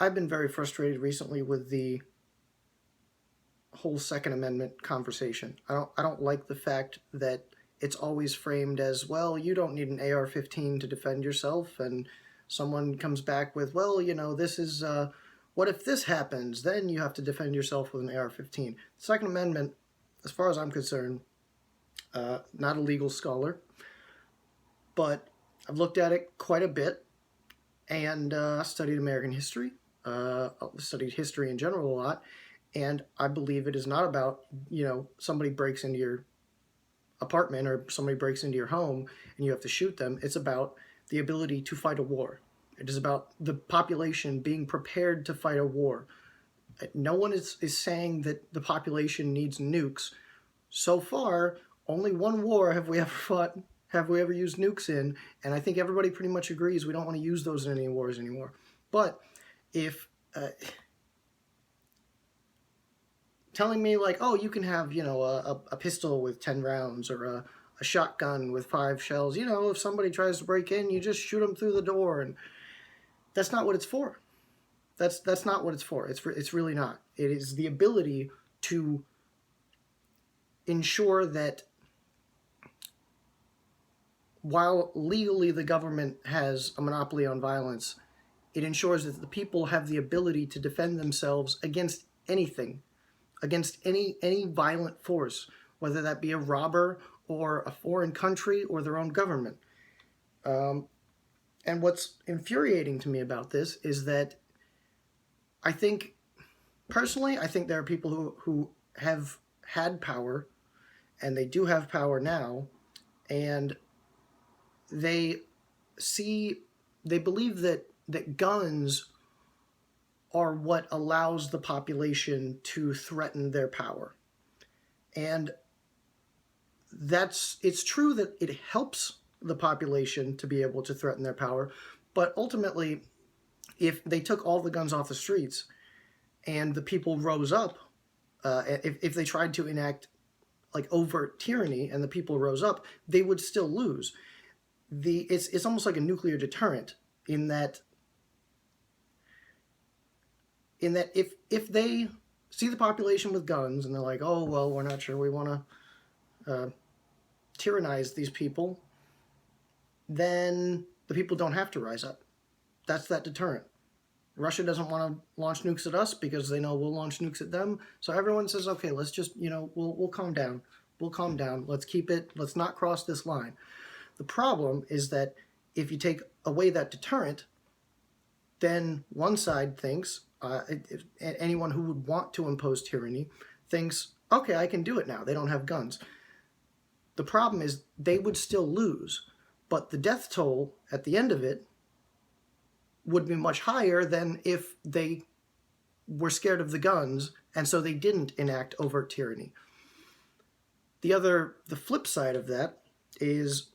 I've been very frustrated recently with the whole Second Amendment conversation. I don't like the fact that it's always framed as, well, you don't need an AR-15 to defend yourself, and someone comes back with, well, this is what if this happens? Then you have to defend yourself with an AR-15. The Second Amendment, as far as I'm concerned, not a legal scholar, but I've looked at it quite a bit and studied American history, studied history in general a lot, and I believe it is not about, somebody breaks into your apartment or somebody breaks into your home and you have to shoot them. It's about the ability to fight a war. It is about the population being prepared to fight a war. No one is saying that the population needs nukes. So far, only one war have we ever fought, have we ever used nukes in, and I think everybody pretty much agrees we don't want to use those in any wars anymore. But if telling me like, oh, you can have, a pistol with 10 rounds or a shotgun with 5 shells, if somebody tries to break in, you just shoot them through the door, and that's not what it's for. That's not what it's for. It's really not. It is the ability to ensure that while legally the government has a monopoly on violence, it ensures that the people have the ability to defend themselves against anything, against any violent force, whether that be a robber or a foreign country or their own government. And what's infuriating to me about this is that personally, I think there are people who have had power, and they do have power now, and they believe that guns are what allows the population to threaten their power. And it's true that it helps the population to be able to threaten their power, but ultimately, if they took all the guns off the streets and the people rose up, if they tried to enact like overt tyranny and the people rose up, they would still lose. It's almost like a nuclear deterrent in that if they see the population with guns and they're like, oh, well, we're not sure we want to tyrannize these people, then the people don't have to rise up. That's that deterrent. Russia doesn't want to launch nukes at us because they know we'll launch nukes at them. So everyone says, okay, let's just, we'll calm down. We'll calm down. Let's not cross this line. The problem is that if you take away that deterrent, then one side thinks, anyone who would want to impose tyranny thinks, okay, I can do it now. They don't have guns. The problem is they would still lose, but the death toll at the end of it would be much higher than if they were scared of the guns and so they didn't enact overt tyranny. The flip side of that is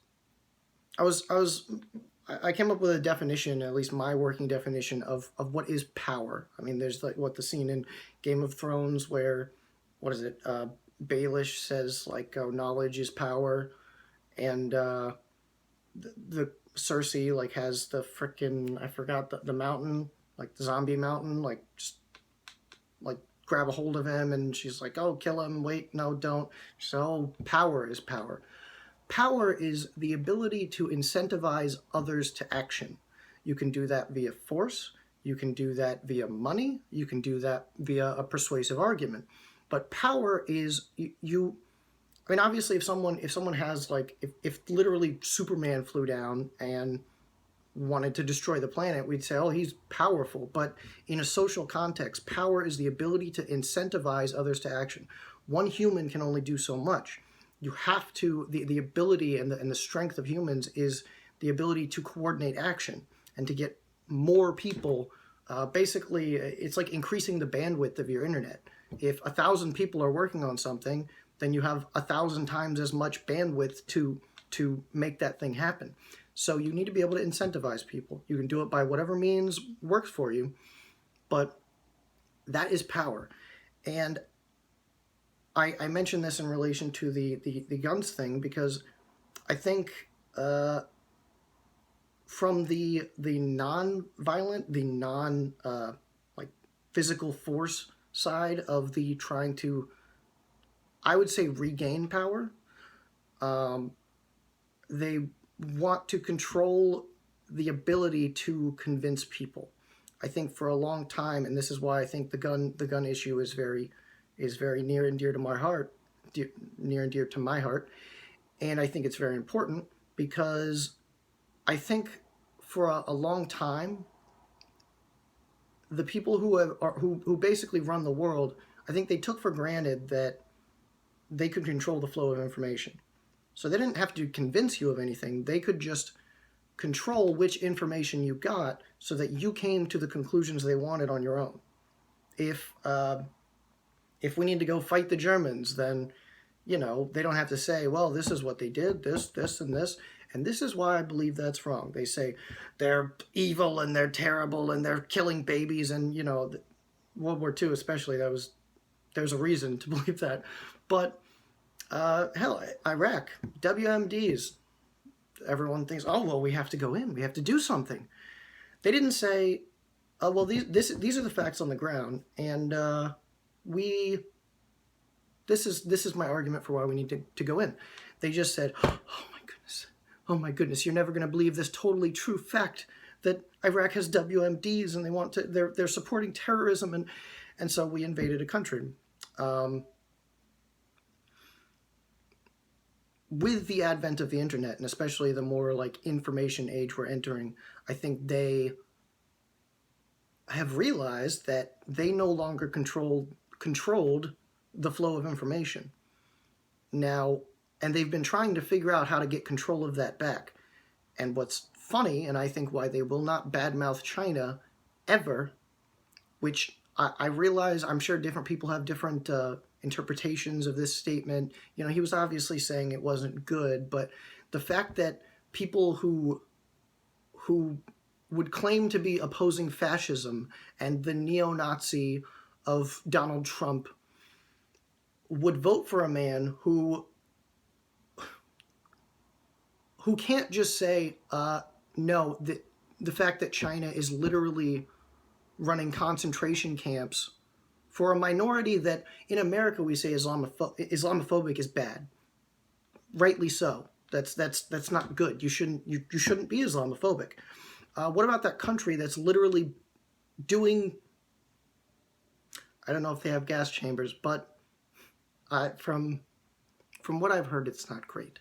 I came up with a definition, at least my working definition of what is power. I mean, there's like the scene in Game of Thrones where, Baelish says like, oh, knowledge is power, and the Cersei like has the frickin', I forgot the mountain, like the zombie mountain, like just like grab a hold of him, and she's like, oh, kill him, wait, no, don't. So power is power. Power is the ability to incentivize others to action. You can do that via force, you can do that via money, you can do that via a persuasive argument. But power is obviously if someone has like, if literally Superman flew down and wanted to destroy the planet, we'd say, oh, he's powerful. But in a social context, power is the ability to incentivize others to action. One human can only do so much. You have to, the ability and the strength of humans is the ability to coordinate action and to get more people. Basically, it's like increasing the bandwidth of your internet. If 1,000 people are working on something, then you have 1,000 times as much bandwidth to make that thing happen. So you need to be able to incentivize people. You can do it by whatever means works for you, but that is power. And I mention this in relation to the guns thing because I think from the non-violent, the non physical force side of the trying to, I would say, regain power. Um, they want to control the ability to convince people. I think for a long time, and this is why I think the gun issue is very near and dear to my heart, near and dear to my heart, and I think it's very important because I think for a long time, the people who basically run the world, I think they took for granted that they could control the flow of information. So they didn't have to convince you of anything. They could just control which information you got so that you came to the conclusions they wanted on your own. If we need to go fight the Germans, then they don't have to say, well, this is what they did, this, and this is why I believe that's wrong. They say they're evil and they're terrible and they're killing babies, and World War II especially, there's a reason to believe that. But hell, Iraq, WMDs, everyone thinks, oh, well, we have to go in, we have to do something. They didn't say, oh, well, these are the facts on the ground, and this is my argument for why we need to go in. They just said, oh my goodness, you're never going to believe this totally true fact that Iraq has WMDs and they're supporting terrorism, and so we invaded a country. With the advent of the internet, and especially the more like information age we're entering, I think they have realized that they no longer controlled the flow of information. Now, and they've been trying to figure out how to get control of that back. And what's funny, and I think why they will not badmouth China ever, which I realize, I'm sure different people have different interpretations of this statement. He was obviously saying it wasn't good, but the fact that people who would claim to be opposing fascism and the neo-Nazi of Donald Trump would vote for a man who can't just say, no, the fact that China is literally running concentration camps for a minority that in America we say Islamophobic is bad. Rightly so. That's not good. You shouldn't be Islamophobic. What about that country that's literally doing, I don't know if they have gas chambers, but from what I've heard, it's not great.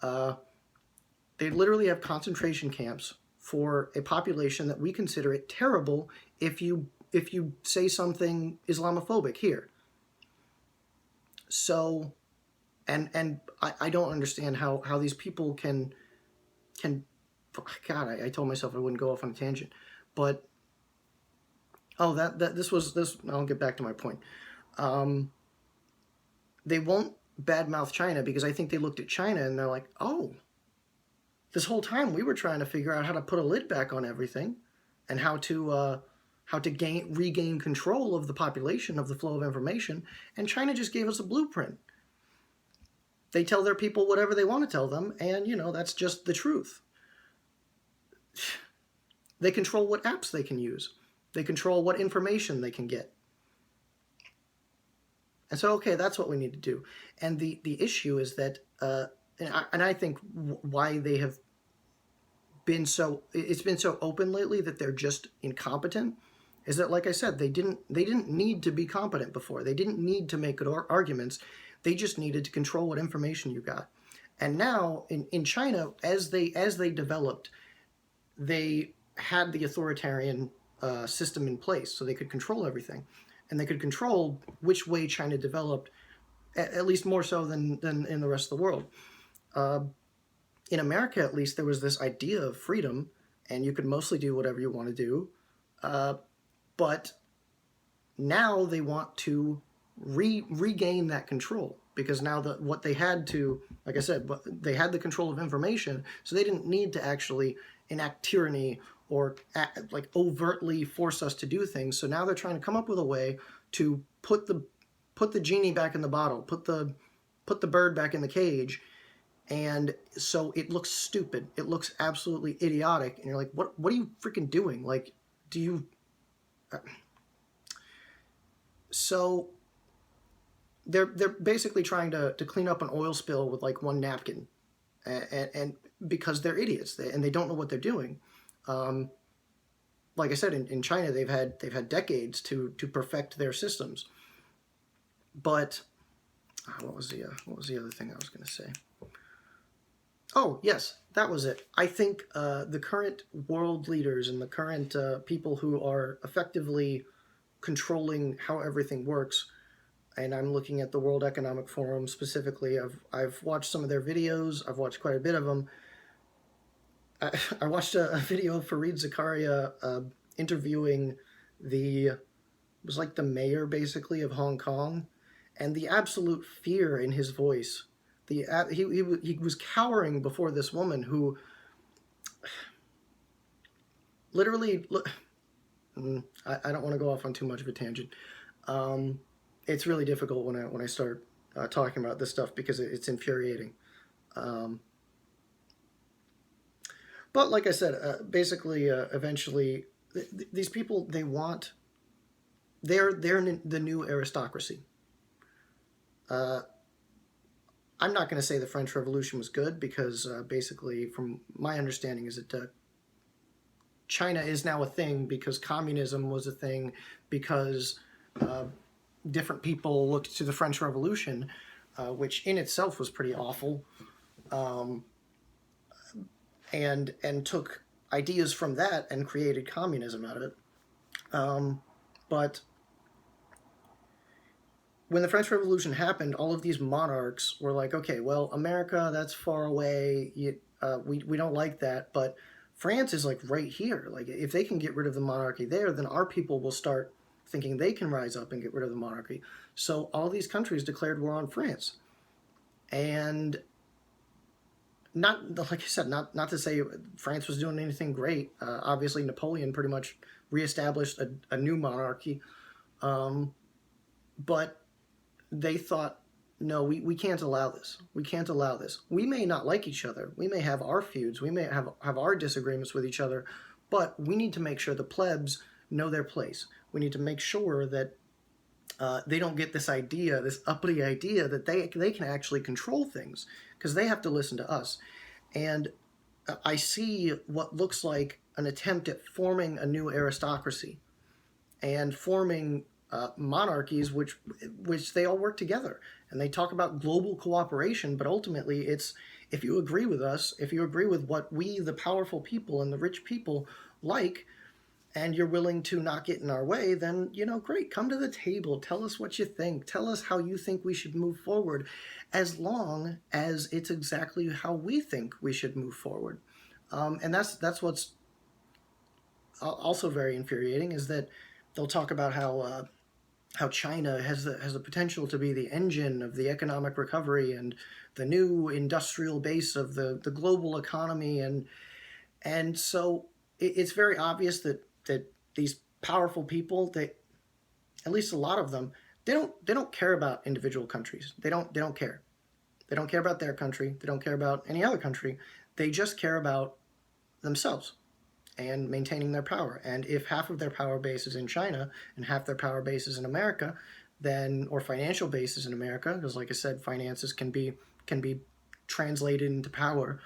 They literally have concentration camps for a population that we consider it terrible if you say something Islamophobic here. So, and I don't understand how these people can. God, I told myself I wouldn't go off on a tangent, but this. I'll get back to my point. They won't badmouth China because I think they looked at China and they're like, oh, this whole time we were trying to figure out how to put a lid back on everything and how to regain control of the population, of the flow of information, and China just gave us a blueprint. They tell their people whatever they want to tell them, and that's just the truth. They control what apps they can use. They control what information they can get. And so, okay, that's what we need to do. And the issue is that, and I think why they have been so open lately that they're just incompetent, is that, like I said, they didn't need to be competent before. They didn't need to make good arguments. They just needed to control what information you got. And now in China, as they developed, they had the authoritarian system in place, so they could control everything, and they could control which way China developed, at least more so than in the rest of the world. In America, at least, there was this idea of freedom, and you could mostly do whatever you want to do. But now they want to regain that control, because now what they had to, like I said, they had the control of information, so they didn't need to actually enact tyranny or overtly force us to do things. So now they're trying to come up with a way to put the genie back in the bottle, put the bird back in the cage, and so it looks stupid. It looks absolutely idiotic, and you're like, what are you freaking doing? Like, do you? So they're basically trying to clean up an oil spill with like one napkin, and because they're idiots and they don't know what they're doing. Um, like I said, in China they've had decades to perfect their systems. But what was the other thing I was going to say? Oh yes, that was it. I think the current world leaders and the current people who are effectively controlling how everything works, and I'm looking at the World Economic Forum specifically. I've watched some of their videos. I've watched quite a bit of them. I watched a video of Fareed Zakaria interviewing it was like the mayor basically of Hong Kong, and the absolute fear in his voice. He was cowering before this woman who literally. I don't want to go off on too much of a tangent. It's really difficult when I start talking about this stuff because it's infuriating. Um, but like I said, basically, eventually, these people they're the new aristocracy. Uh, I'm not going to say the French Revolution was good because basically, from my understanding, is that China is now a thing because communism was a thing because uh, different people looked to the French Revolution, which in itself was pretty awful, um, and took ideas from that and created communism out of it. But when the French Revolution happened, all of these monarchs were like, okay, well, America, that's far away. We don't like that, but France is like right here. Like, if they can get rid of the monarchy there, then our people will start thinking they can rise up and get rid of the monarchy. So all these countries declared war on France, and not like I said, not to say France was doing anything great. Obviously, Napoleon pretty much reestablished a new monarchy, but they thought, no, we can't allow this. We can't allow this. We may not like each other. We may have our feuds. We may have our disagreements with each other, but we need to make sure the plebs know their place. We need to make sure that they don't get this idea, this uppity idea that they can actually control things because they have to listen to us. And I see what looks like an attempt at forming a new aristocracy and forming monarchies which they all work together, and they talk about global cooperation, but ultimately it's, if you agree with us, if you agree with what we, the powerful people and the rich people, like, and you're willing to not get in our way, then, great, come to the table, tell us what you think, tell us how you think we should move forward, as long as it's exactly how we think we should move forward. And that's what's also very infuriating, is that they'll talk about how China has the potential to be the engine of the economic recovery and the new industrial base of the global economy, and so it's very obvious that these powerful people, at least a lot of them, they don't care about individual countries. They don't care. They don't care about their country. They don't care about any other country. They just care about themselves and maintaining their power. And if half of their power base is in China and half their power base is in America, then, or financial base is in America, because like I said, finances can be translated into power,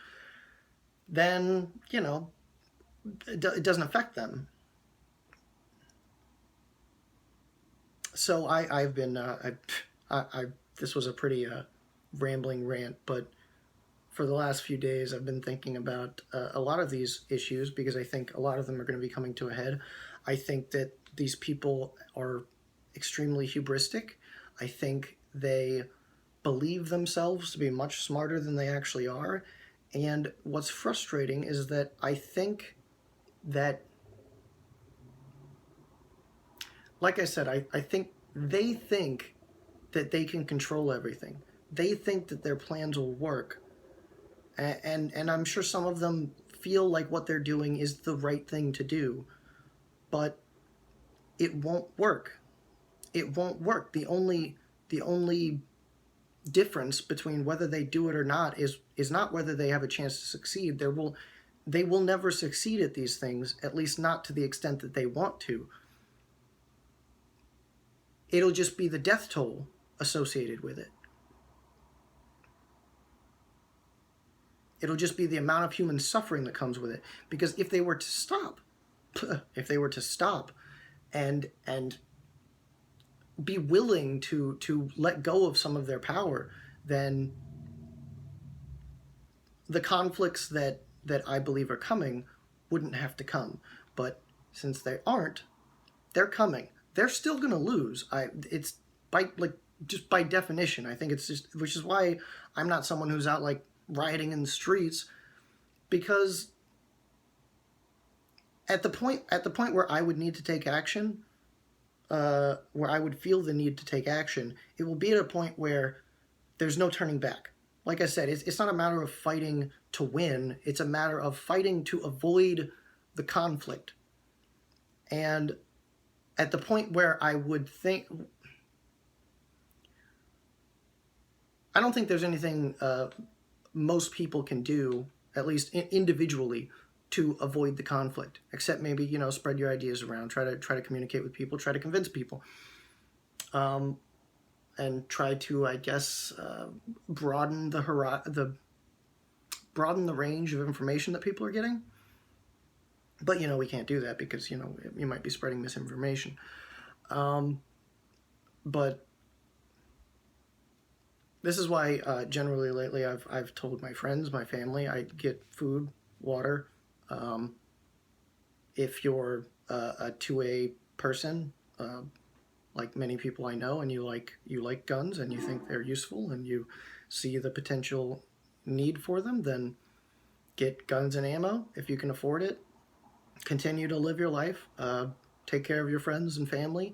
then it doesn't affect them. So I've been this was a pretty rambling rant, but for the last few days, I've been thinking about a lot of these issues because I think a lot of them are going to be coming to a head. I think that these people are extremely hubristic. I think they believe themselves to be much smarter than they actually are. And what's frustrating is that I think that, like I said, I think they think that they can control everything. They think that their plans will work. And I'm sure some of them feel like what they're doing is the right thing to do, but it won't work. It won't work. The only difference between whether they do it or not is not whether they have a chance to succeed. They will never succeed at these things, at least not to the extent that they want to. It'll just be the death toll associated with it. It'll just be the amount of human suffering that comes with it. Because if they were to stop, and be willing to let go of some of their power, then the conflicts that I believe are coming wouldn't have to come. But since they aren't, they're coming. They're still going to lose. It's just by definition. I think it's just, which is why I'm not someone who's out like rioting in the streets, because at the point where I would need to take action, where I would feel the need to take action, it will be at a point where there's no turning back. Like I said, it's not a matter of fighting to win. It's a matter of fighting to avoid the conflict. And at the point where I would think, I don't think there's anything most people can do, at least individually, to avoid the conflict, except maybe, you know, spread your ideas around, try to communicate with people, try to convince people, and try to, I guess, broaden the range of information that people are getting. But, you know, we can't do that because, you know, you might be spreading misinformation. But this is why generally lately I've told my friends, my family, I get food, water. If you're a 2A person, like many people I know, and you like guns and you think they're useful and you see the potential need for them, then get guns and ammo if you can afford it. Continue to live your life. Take care of your friends and family.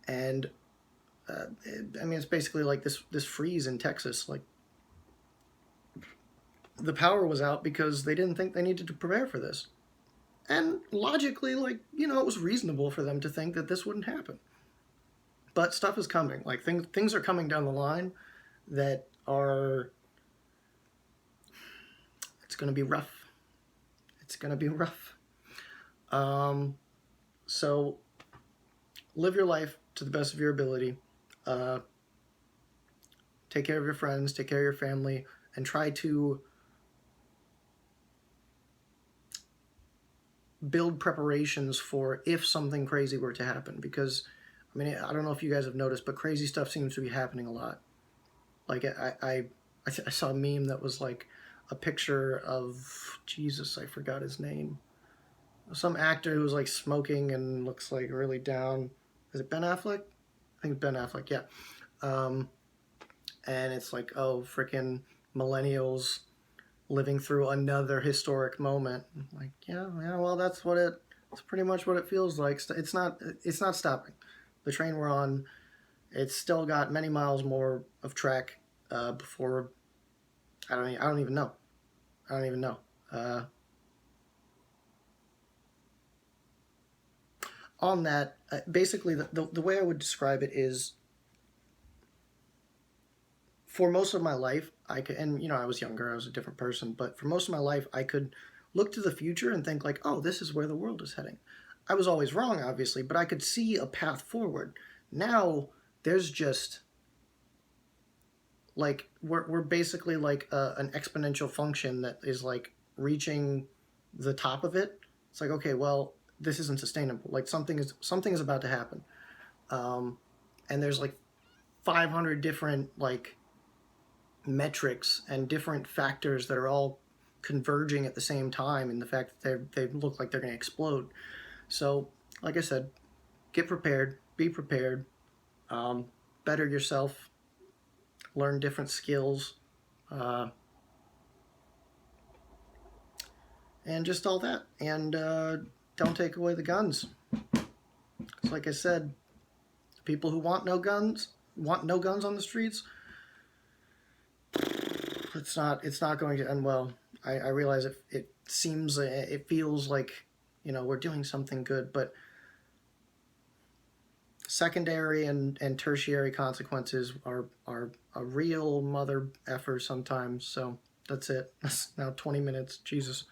And I mean, it's basically like this freeze in Texas. Like, the power was out because they didn't think they needed to prepare for this. And logically, like, you know, it was reasonable for them to think that this wouldn't happen. But stuff is coming. Like, things are coming down the line that are... It's going to be rough. It's going to be rough. So, live your life to the best of your ability. Take care of your friends, take care of your family, and try to build preparations for if something crazy were to happen. Because, I mean, I don't know if you guys have noticed, but crazy stuff seems to be happening a lot. Like, I saw a meme that was like a picture of, Jesus, I forgot his name. Some actor who's like smoking and looks like really down. Is it Ben Affleck? I think Ben Affleck, yeah. And it's like, oh, freaking millennials living through another historic moment. Like, yeah, well, that's pretty much what it feels like. It's not stopping. The train we're on, it's still got many miles more of track before. I don't even know. On that, basically, the way I would describe it is, for most of my life, I could, and you know, I was younger, I was a different person, but for most of my life, I could look to the future and think like, oh, this is where the world is heading. I was always wrong, obviously, but I could see a path forward. Now, there's just, like, we're basically like an exponential function that is like reaching the top of it. It's like, okay, well, this isn't sustainable. Like, something is about to happen. And there's like 500 different like metrics and different factors that are all converging at the same time, and the fact that they look like they're going to explode. So, like I said, get prepared, be prepared, better yourself, learn different skills, and just all that. And don't take away the guns. It's like I said, people who want no guns on the streets. It's not going to end well. I realize it feels like, you know, we're doing something good, but secondary and tertiary consequences are a real mother effer sometimes. So that's it. That's now 20 minutes. Jesus.